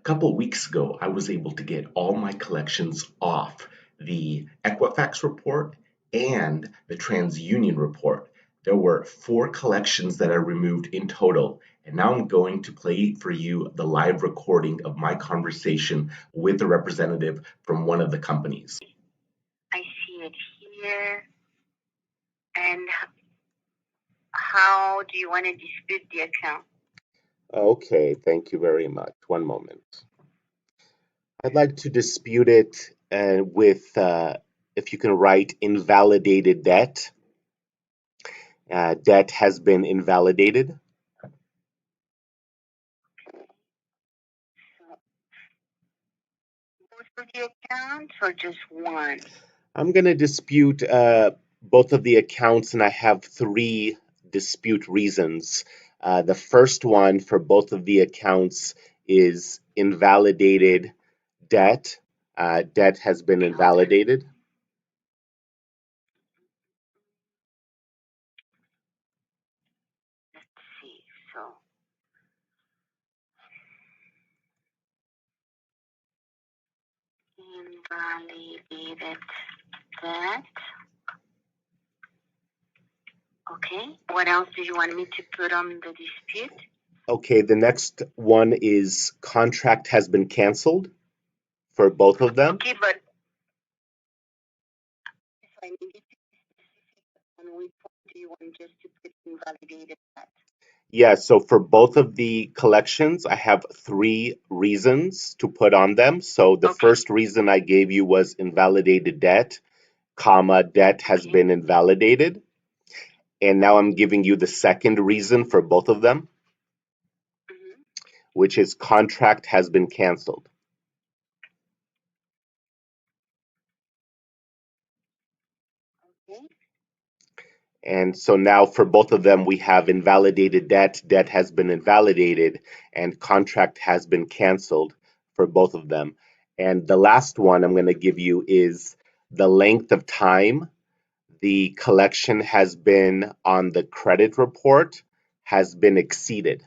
couple weeks ago, I was able to get all my collections off the Equifax report and the TransUnion report. There were 4 collections that I removed in total, and now I'm going to play for you the live recording of my conversation with a representative from one of the companies. I see it here. And how do you want to dispute the account? Okay, thank you very much. One moment. I'd like to dispute it with, if you can write invalidated debt. Debt has been invalidated. Both of the accounts or just one? I'm going to dispute both of the accounts, and I have 3 dispute reasons. The first one for both of the accounts is invalidated debt. Debt has been invalidated. Let's see. So invalidated that. Okay. What else do you want me to put on the dispute? Okay, the next one is contract has been canceled for both of them. Okay, but if I need it to be specific, on which one do you want just to put invalidated that? Yeah, so for both of the collections, I have 3 reasons to put on them. So the Okay. first reason I gave you was invalidated debt, comma, debt has Okay. been invalidated. And now I'm giving you the second reason for both of them, Mhm. which is contract has been canceled. Okay. And so now for both of them, we have invalidated debt, debt has been invalidated, and contract has been canceled for both of them. And the last one I'm going to give you is the length of time the collection has been on the credit report has been exceeded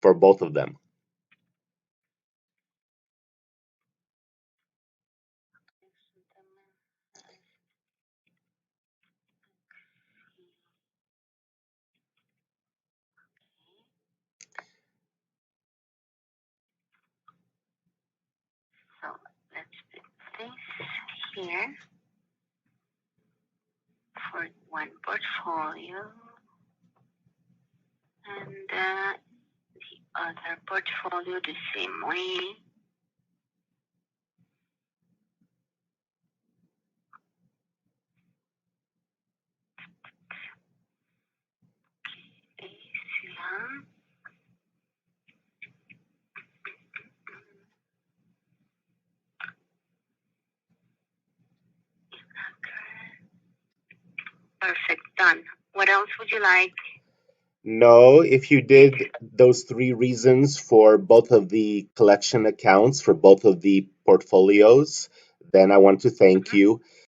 for both of them. So let's put this here for one portfolio, and the other portfolio the same way. Yeah. Perfect, done. What else would you like? No, if you did those 3 reasons for both of the collection accounts, for both of the portfolios, then I want to thank you.